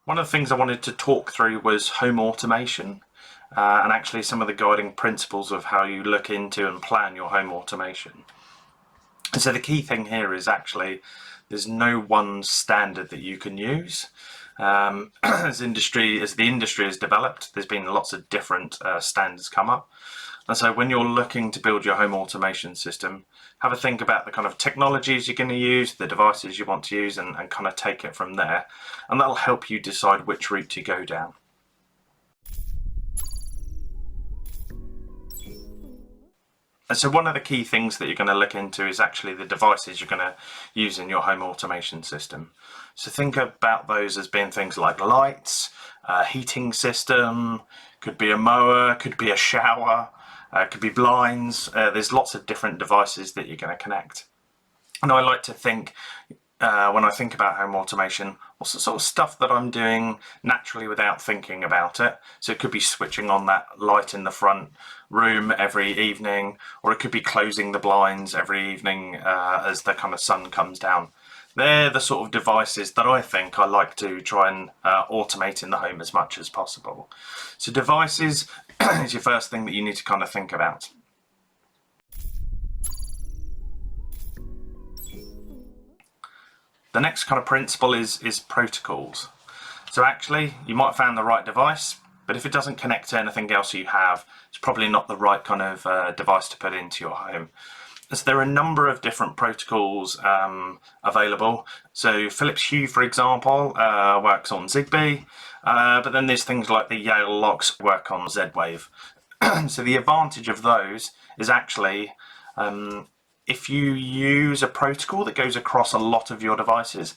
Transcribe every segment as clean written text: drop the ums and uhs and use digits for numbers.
One of the things I wanted to talk through was home automation, and actually some of the guiding principles of how you look into and plan your home automation. And so the key thing here is actually there's no one standard that you can use. As the industry has developed, there's been lots of different standards come up. And so when you're looking to build your home automation system, have a think about the kind of technologies you're going to use, the devices you want to use, and kind of take it from there. And that'll help you decide which route to go down. And so one of the key things that you're going to look into is actually the devices you're going to use in your home automation system. So think about those as being things like lights, a heating system, could be a mower, could be a shower, could be blinds. There's lots of different devices that you're going to connect. And I like to think, when I think about home automation, what's the sort of stuff that I'm doing naturally without thinking about it. So it could be switching on that light in the front room every evening, or it could be closing the blinds every evening as the kind of sun comes down. They're the sort of devices that I think I like to try and automate in the home as much as possible. So devices is your first thing that you need to kind of think about. The next kind of principle is protocols. So actually, you might have found the right device, but if it doesn't connect to anything else you have, it's probably not the right kind of device to put into your home. So there are a number of different protocols available. So Philips Hue, for example, works on Zigbee, but then there's things like the Yale locks work on Z-Wave. So the advantage of those is actually if you use a protocol that goes across a lot of your devices,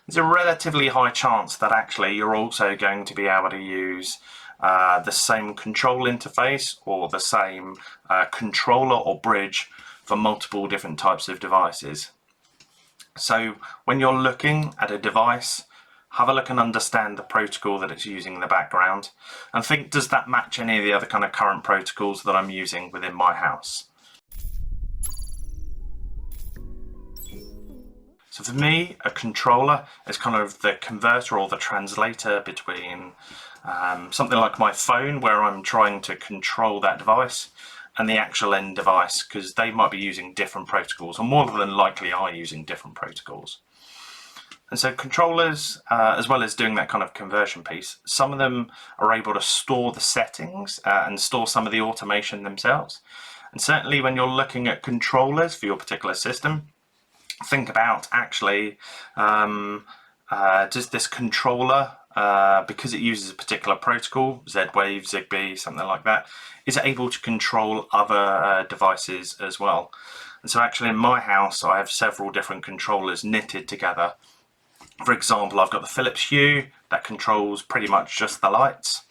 there's a relatively high chance that actually you're also going to be able to use the same control interface or the same controller or bridge for multiple different types of devices. So when you're looking at a device, have a look and understand the protocol that it's using in the background and think, does that match any of the other kind of current protocols that I'm using within my house? So for me, a controller is kind of the converter or the translator between something like my phone, where I'm trying to control that device, and the actual end device, because they might be using different protocols, or more than likely are using different protocols. And so controllers, as well as doing that kind of conversion piece, some of them are able to store the settings and store some of the automation themselves. And certainly when you're looking at controllers for your particular system, think about actually, does this controller, because it uses a particular protocol, Z-Wave, Zigbee, something like that, is it able to control other devices as well? And so actually in my house, I have several different controllers knitted together. For example, I've got the Philips Hue that controls pretty much just the lights.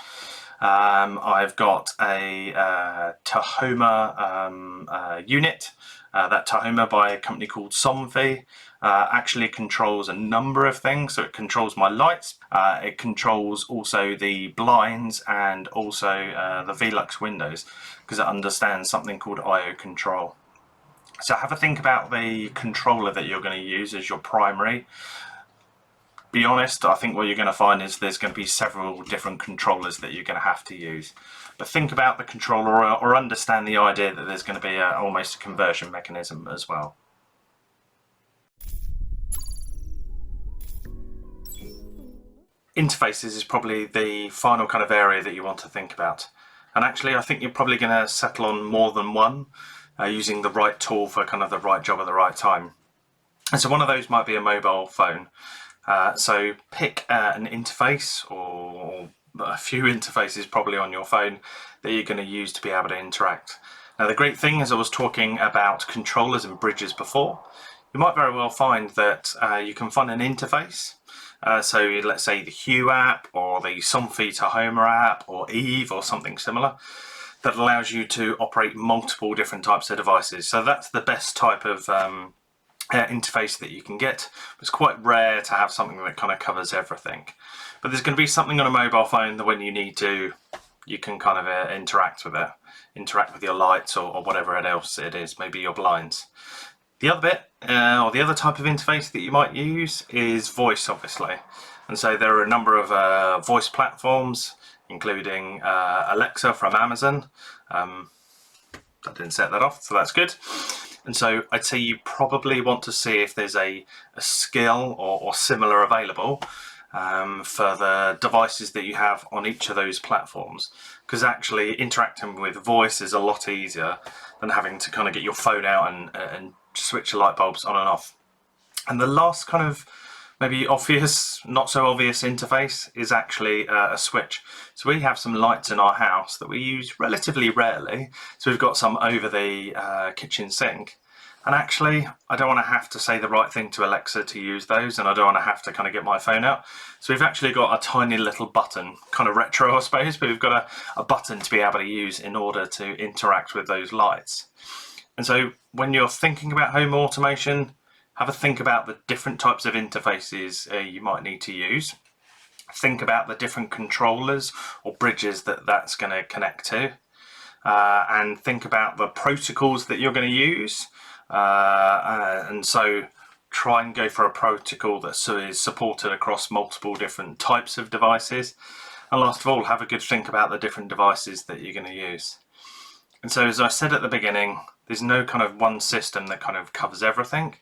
I've got a Tahoma unit. That Tahoma by a company called Somfy actually controls a number of things. So it controls my lights, it controls also the blinds and also the Velux windows, because it understands something called IO control. So have a think about the controller that you're going to use as your primary. Be honest, I think what you're going to find is there's going to be several different controllers that you're going to have to use. But think about the controller, or understand the idea that there's going to be almost a conversion mechanism as well. Interfaces is probably the final kind of area that you want to think about. And actually, I think you're probably going to settle on more than one, using the right tool for kind of the right job at the right time. And so one of those might be a mobile phone. So pick an interface, or a few interfaces probably on your phone, that you're going to use to be able to interact. Now the great thing, as I was talking about controllers and bridges before, you might very well find that you can find an interface. So let's say the Hue app, or the Somfy Tahoma app, or Eve, or something similar, that allows you to operate multiple different types of devices. So that's the best type of interface that you can get. It's quite rare to have something that kind of covers everything. But there's going to be something on a mobile phone that when you need to, you can kind of interact with it, interact with your lights or whatever else it is, maybe your blinds. The other bit, or the other type of interface that you might use is voice, obviously. And so there are a number of voice platforms, including Alexa from Amazon. I didn't set that off, so that's good. And so I'd say you probably want to see if there's a skill or similar available for the devices that you have on each of those platforms, because actually interacting with voice is a lot easier than having to kind of get your phone out and switch the light bulbs on and off. And the last kind of maybe obvious, not so obvious interface is actually a switch. So we have some lights in our house that we use relatively rarely. So we've got some over the kitchen sink. And actually, I don't want to have to say the right thing to Alexa to use those, and I don't want to have to kind of get my phone out. So we've actually got a tiny little button, kind of retro I suppose, but we've got a button to be able to use in order to interact with those lights. And so when you're thinking about home automation, have a think about the different types of interfaces you might need to use. Think about the different controllers or bridges that that's going to connect to. And think about the protocols that you're going to use. And so try and go for a protocol that is supported across multiple different types of devices. And last of all, have a good think about the different devices that you're going to use. And so as I said at the beginning, there's no kind of one system that kind of covers everything.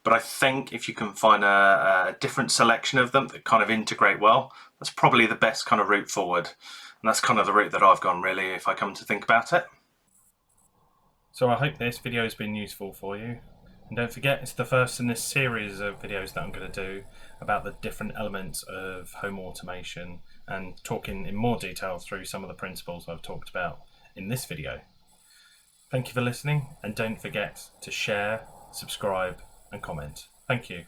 But I think if you can find a different selection of them that kind of integrate well, that's probably the best kind of route forward. And that's kind of the route that I've gone, really, if I come to think about it. So I hope this video has been useful for you. And don't forget, it's the first in this series of videos that I'm going to do about the different elements of home automation and talking in more detail through some of the principles I've talked about in this video. Thank you for listening, and don't forget to share, subscribe, and comment. Thank you.